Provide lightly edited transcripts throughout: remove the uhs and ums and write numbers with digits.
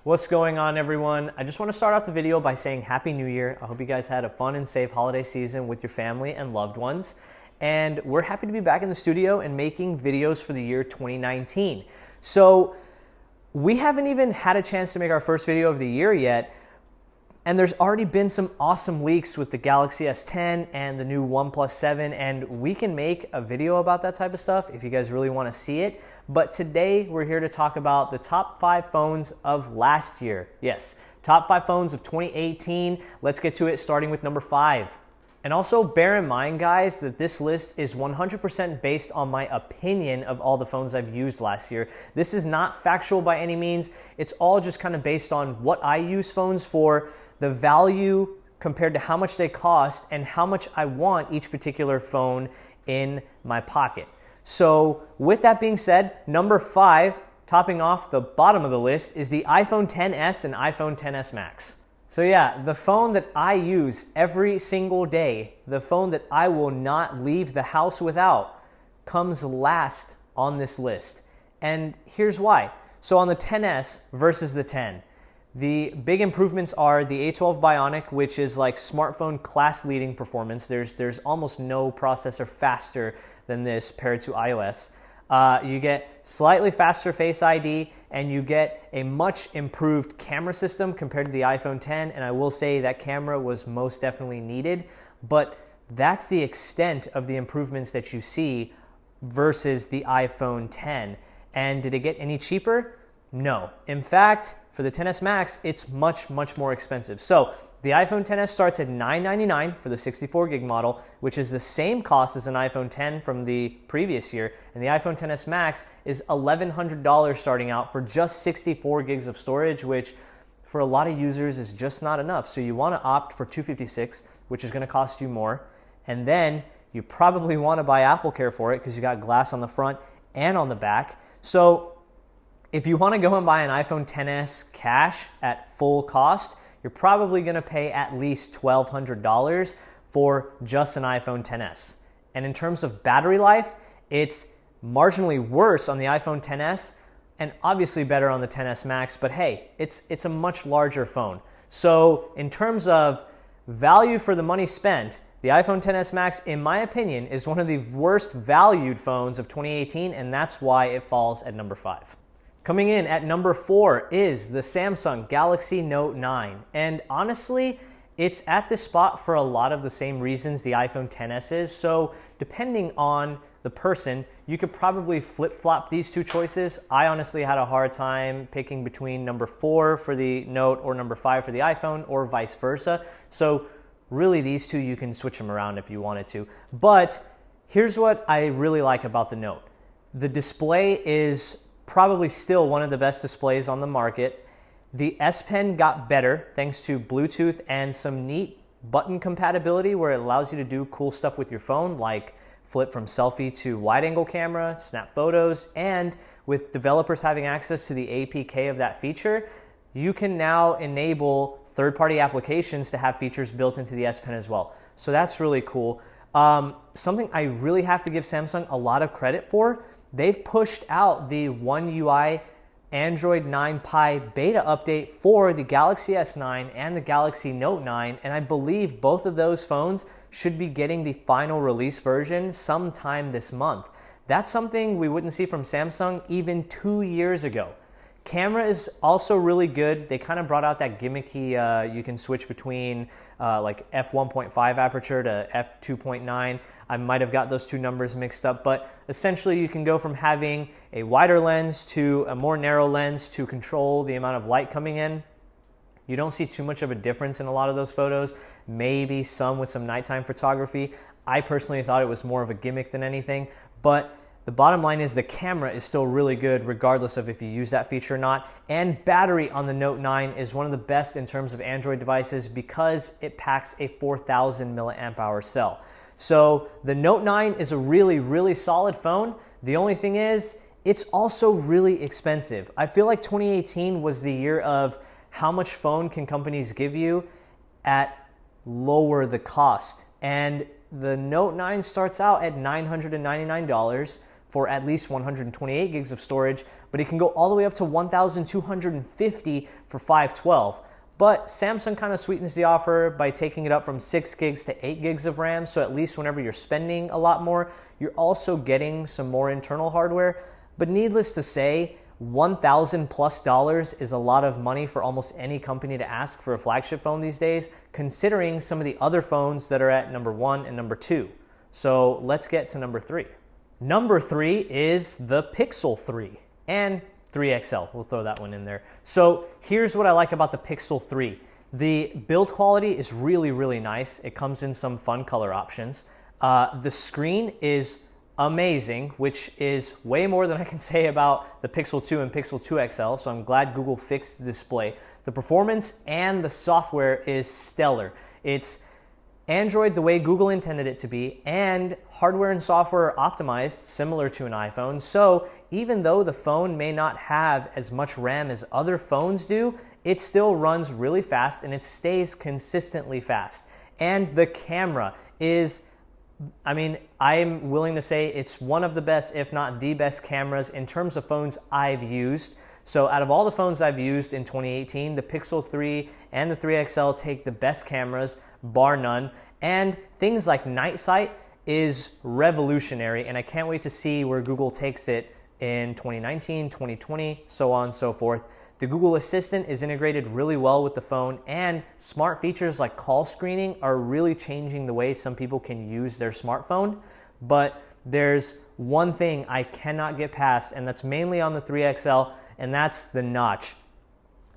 What's going on, everyone? I just want to start off the video by saying Happy New Year. I hope you guys had a fun and safe holiday season with your family and loved ones. And we're happy to be back in the studio and making videos for the year 2019. So we haven't even had a chance to make our first video of the year yet. And there's already been some awesome leaks with the Galaxy S10 and the new OnePlus 7, and we can make a video about that type of stuff if you guys really want to see it. But today we're here to talk about the top 5 phones of last year. Yes, top 5 phones of 2018. Let's get to it, starting with number 5. And also bear in mind, guys, that this list is 100% based on my opinion of all the phones I've used last year. This is not factual by any means. It's all just kind of based on what I use phones for, the value compared to how much they cost, and how much I want each particular phone in my pocket. So with that being said, number 5, topping off the bottom of the list, is the iPhone XS and iPhone XS Max. So yeah, the phone that I use every single day, the phone that I will not leave the house without, comes last on this list. And here's why. So on the XS versus the 10, the big improvements are the A12 Bionic, which is like smartphone class leading performance. There's almost no processor faster than this paired to iOS. You get slightly faster Face ID, and you get a much improved camera system compared to the iPhone X. And I will say that camera was most definitely needed, but that's the extent of the improvements that you see versus the iPhone X. And did it get any cheaper? No. In fact, for the XS Max, it's much more expensive. So the iPhone XS starts at $999 for the 64 gig model, which is the same cost as an iPhone X from the previous year. And the iPhone XS Max is $1,100 starting out for just 64 gigs of storage, which for a lot of users is just not enough. So you want to opt for 256, which is going to cost you more. And then you probably want to buy AppleCare for it because you got glass on the front and on the back. So if you want to go and buy an iPhone XS cash at full cost, you're probably going to pay at least $1,200 for just an iPhone XS. And in terms of battery life, it's marginally worse on the iPhone XS and obviously better on the XS Max, but hey, it's a much larger phone. So in terms of value for the money spent, the iPhone XS Max, in my opinion, is one of the worst valued phones of 2018, and that's why it falls at number 5. Coming in at number 4 is the Samsung Galaxy Note 9. And honestly, it's at this spot for a lot of the same reasons the iPhone XS is. So depending on the person, you could probably flip-flop these two choices. I honestly had a hard time picking between number 4 for the Note or number 5 for the iPhone, or vice versa. So really, these two, you can switch them around if you wanted to. But here's what I really like about the Note. The display is probably still one of the best displays on the market. The S Pen got better thanks to Bluetooth and some neat button compatibility where it allows you to do cool stuff with your phone, like flip from selfie to wide angle camera, snap photos, and with developers having access to the APK of that feature, you can now enable third-party applications to have features built into the S Pen as well. So that's really cool. Something I really have to give Samsung a lot of credit for, they've pushed out the One UI Android 9 Pie beta update for the Galaxy S9 and the Galaxy Note 9, and I believe both of those phones should be getting the final release version sometime this month. That's something we wouldn't see from Samsung even 2 years ago. Camera is also really good. They kind of brought out that gimmicky, you can switch between like f1.5 aperture to f2.9. I might have got those two numbers mixed up, but essentially you can go from having a wider lens to a more narrow lens to control the amount of light coming in. You don't see too much of a difference in a lot of those photos, maybe some with some nighttime photography. I personally thought it was more of a gimmick than anything, but the bottom line is the camera is still really good regardless of if you use that feature or not. And battery on the Note 9 is one of the best in terms of Android devices because it packs a 4,000 milliamp hour cell. So the Note 9 is a really solid phone. The only thing is, it's also really expensive. I feel like 2018 was the year of how much phone can companies give you at lower the cost. And the Note 9 starts out at $999, for at least 128 gigs of storage, but it can go all the way up to 1,250 for 512. But Samsung kind of sweetens the offer by taking it up from 6 gigs to 8 gigs of RAM, so at least whenever you're spending a lot more, you're also getting some more internal hardware. But needless to say, $1,000+ is a lot of money for almost any company to ask for a flagship phone these days, considering some of the other phones that are at number 1 and number 2. So let's get to number 3. Number 3 is the Pixel 3 and 3 XL. We'll throw that one in there. So here's what I like about the Pixel 3. The build quality is really, really nice. It comes in some fun color options. The screen is amazing, which is way more than I can say about the Pixel 2 and Pixel 2 XL, so I'm glad Google fixed the display. The performance and the software is stellar. It's Android the way Google intended it to be, and hardware and software are optimized similar to an iPhone, so even though the phone may not have as much RAM as other phones do, it still runs really fast and it stays consistently fast. And the camera is, I'm willing to say it's one of the best, if not the best cameras in terms of phones I've used. So out of all the phones I've used in 2018, the Pixel 3 and the 3 XL take the best cameras, bar none. And things like Night Sight is revolutionary, and I can't wait to see where Google takes it in 2019, 2020, so on and so forth. The Google Assistant is integrated really well with the phone, and smart features like call screening are really changing the way some people can use their smartphone. But there's one thing I cannot get past, and that's mainly on the 3 XL, and that's the notch.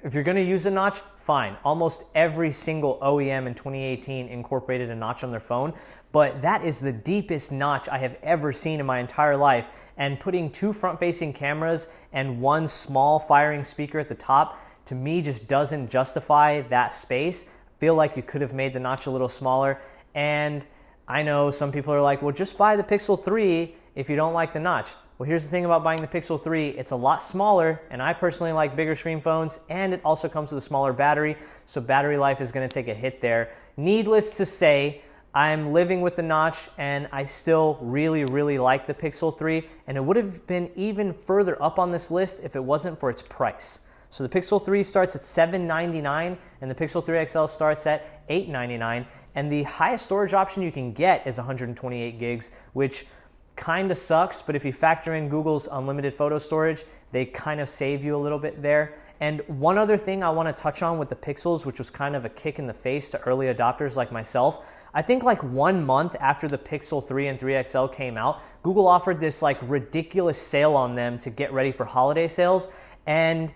If you're going to use a notch, fine. Almost every single OEM in 2018 incorporated a notch on their phone, but that is the deepest notch I have ever seen in my entire life. And putting 2 front-facing cameras and 1 small firing speaker at the top, to me, just doesn't justify that space. I feel like you could have made the notch a little smaller. And I know some people are like, well, just buy the Pixel 3 if you don't like the notch. Well, here's the thing about buying the Pixel 3. It's a lot smaller, and I personally like bigger screen phones, and it also comes with a smaller battery, so battery life is going to take a hit there. Needless to say, I'm living with the notch, and I still really, really like the Pixel 3, and it would have been even further up on this list if it wasn't for its price. So the Pixel 3 starts at $799, and the Pixel 3 XL starts at $899, and the highest storage option you can get is 128 gigs, which kind of sucks, but if you factor in Google's unlimited photo storage, they kind of save you a little bit there. And one other thing I want to touch on with the Pixels, which was kind of a kick in the face to early adopters like myself, I think like 1 month after the Pixel 3 and 3 XL came out, Google offered this like ridiculous sale on them to get ready for holiday sales, and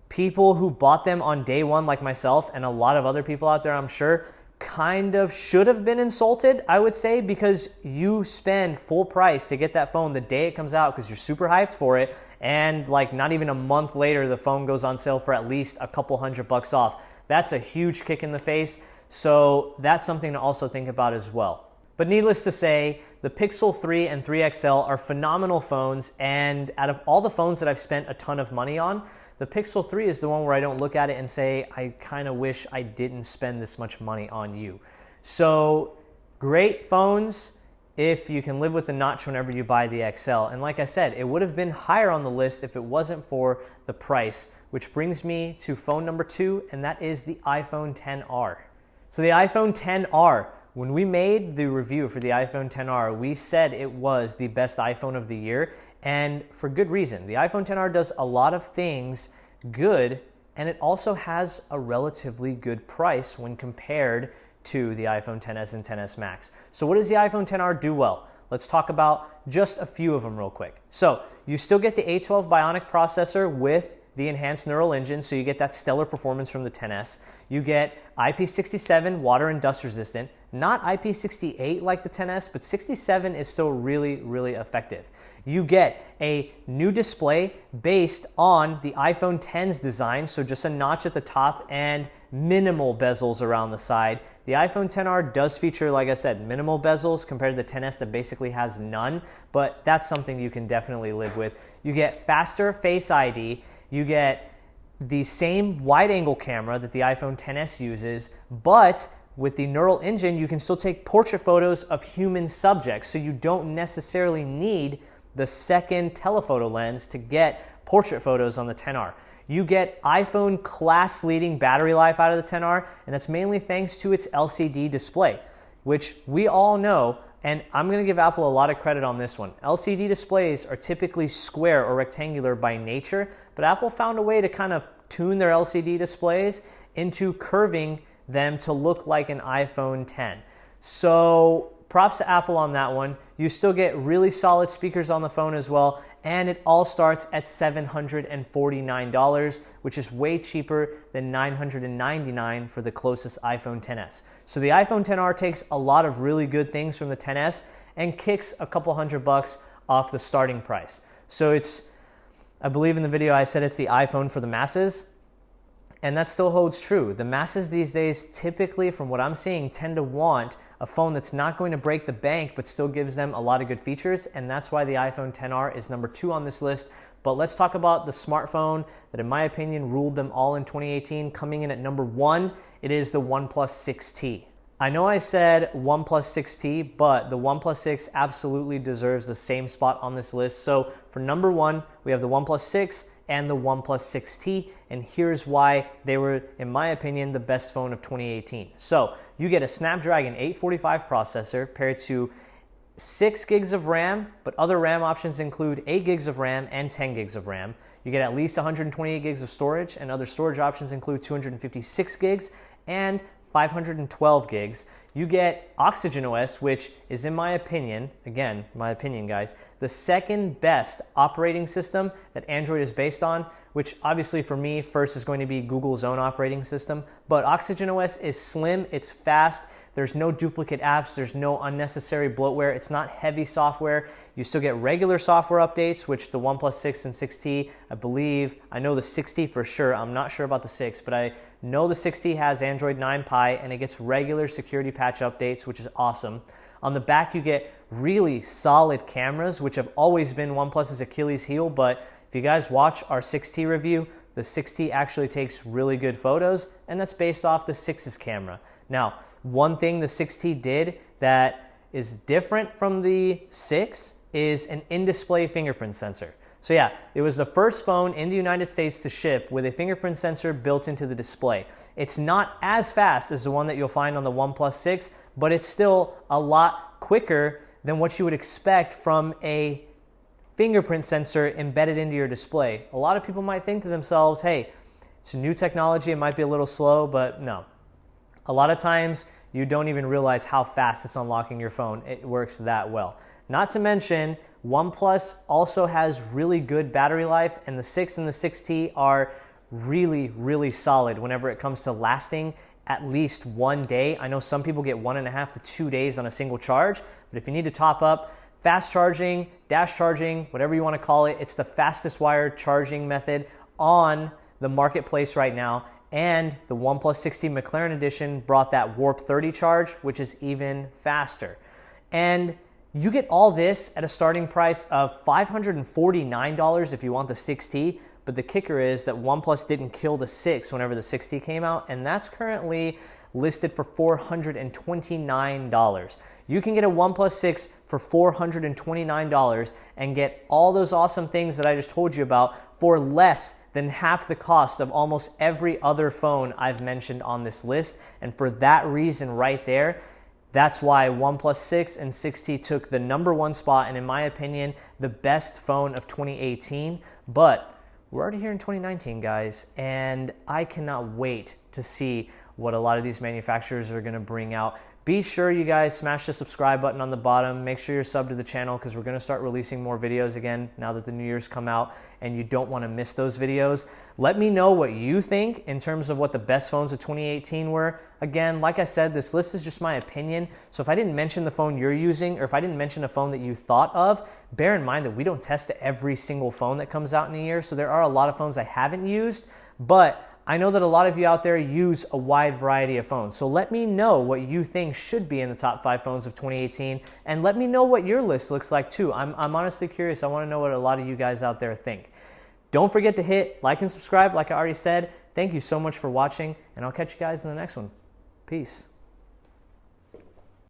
people who bought them on day one like myself and a lot of other people out there, I'm sure, kind of should have been insulted, I would say, because you spend full price to get that phone the day it comes out because you're super hyped for it, and like not even a month later the phone goes on sale for at least a couple $100 off. That's a huge kick in the face, so that's something to also think about as well. But needless to say, the Pixel 3 and 3 XL are phenomenal phones, and out of all the phones that I've spent a ton of money on, the Pixel 3 is the one where I don't look at it and say, I kind of wish I didn't spend this much money on you. So great phones if you can live with the notch whenever you buy the XL. And like I said, it would have been higher on the list if it wasn't for the price, which brings me to phone number 2, and that is the iPhone XR. So the iPhone XR, when we made the review for the iPhone XR, we said it was the best iPhone of the year, and for good reason. The iPhone XR does a lot of things good, and it also has a relatively good price when compared to the iPhone XS and XS Max. So what does the iPhone XR do well? Let's talk about just a few of them real quick. So you still get the A12 Bionic processor with the enhanced neural engine, so you get that stellar performance from the XS. You get IP67 water and dust resistant, not IP68 like the XS, but 67 is still really, really effective. You get a new display based on the iPhone X's design, so just a notch at the top and minimal bezels around the side. The iPhone XR does feature, like I said, minimal bezels compared to the XS that basically has none, but that's something you can definitely live with. You get faster Face ID. You get the same wide-angle camera that the iPhone XS uses, but with the neural engine, you can still take portrait photos of human subjects, so you don't necessarily need the second telephoto lens to get portrait photos on the XR. You get iPhone class-leading battery life out of the XR, and that's mainly thanks to its LCD display, which we all know, and I'm going to give Apple a lot of credit on this one. LCD displays are typically square or rectangular by nature, but Apple found a way to kind of tune their LCD displays into curving them to look like an iPhone X. So props to Apple on that one. You still get really solid speakers on the phone as well, and it all starts at $749, which is way cheaper than $999 for the closest iPhone XS. So the iPhone XR takes a lot of really good things from the XS and kicks a couple $100 off the starting price. So it's, I believe in the video I said it's the iPhone for the masses, and that still holds true. The masses these days typically, from what I'm seeing, tend to want a phone that's not going to break the bank but still gives them a lot of good features, and that's why the iPhone XR is number 2 on this list. But let's talk about the smartphone that, in my opinion, ruled them all in 2018. Coming in at number 1, it is the OnePlus 6T. I know I said OnePlus 6T, but the OnePlus 6 absolutely deserves the same spot on this list. So for number 1, we have the OnePlus 6 and the OnePlus 6T, and here's why they were, in my opinion, the best phone of 2018. So you get a Snapdragon 845 processor paired to 6 gigs of RAM, but other RAM options include 8 gigs of RAM and 10 gigs of RAM. You get at least 128 gigs of storage, and other storage options include 256 gigs and 512 gigs. You get Oxygen OS, which is, in my opinion, again, my opinion, guys, the second best operating system that Android is based on, which obviously for me, first is going to be Google's own operating system. But Oxygen OS is slim, it's fast, there's no duplicate apps, there's no unnecessary bloatware, it's not heavy software. You still get regular software updates, which the OnePlus 6 and 6T, I believe, I know the 6T for sure, I'm not sure about the 6, but I know the 6T has Android 9 Pie, and it gets regular security patch updates, which is awesome. On the back, you get really solid cameras, which have always been OnePlus's Achilles heel, but if you guys watch our 6T review, the 6T actually takes really good photos, and that's based off the 6's camera. Now, one thing the 6T did that is different from the 6 is an in-display fingerprint sensor. So yeah, it was the first phone in the United States to ship with a fingerprint sensor built into the display. It's not as fast as the one that you'll find on the OnePlus 6, but it's still a lot quicker than what you would expect from a fingerprint sensor embedded into your display. A lot of people might think to themselves, hey, it's a new technology, it might be a little slow, but no. A lot of times you don't even realize how fast it's unlocking your phone. It works that well. Not to mention, OnePlus also has really good battery life, and the 6 and the 6T are really, really solid whenever it comes to lasting at least 1 day. I know some people get 1.5 to 2 days on a single charge, but if you need to top up, fast charging, dash charging, whatever you want to call it, it's the fastest wired charging method on the marketplace right now. And the OnePlus 6T McLaren Edition brought that Warp 30 charge, which is even faster. And you get all this at a starting price of $549 if you want the 6T, but the kicker is that OnePlus didn't kill the 6 whenever the 6T came out, and that's currently listed for $429. You can get a OnePlus 6 for $429 and get all those awesome things that I just told you about for less than half the cost of almost every other phone I've mentioned on this list. And for that reason right there, that's why OnePlus 6 and 6T took the number 1 spot, and in my opinion, the best phone of 2018. But we're already here in 2019, guys, and I cannot wait to see what a lot of these manufacturers are going to bring out. Be sure you guys smash the subscribe button on the bottom. Make sure you're subbed to the channel because we're going to start releasing more videos again now that the New Year's come out, and you don't want to miss those videos. Let me know what you think in terms of what the best phones of 2018 were. Again, like I said, this list is just my opinion. So if I didn't mention the phone you're using, or if I didn't mention a phone that you thought of, bear in mind that we don't test every single phone that comes out in a year. So there are a lot of phones I haven't used, but I know that a lot of you out there use a wide variety of phones. So let me know what you think should be in the top 5 phones of 2018, and let me know what your list looks like too. I'm honestly curious. I want to know what a lot of you guys out there think. Don't forget to hit like and subscribe like I already said. Thank you so much for watching, and I'll catch you guys in the next one. Peace.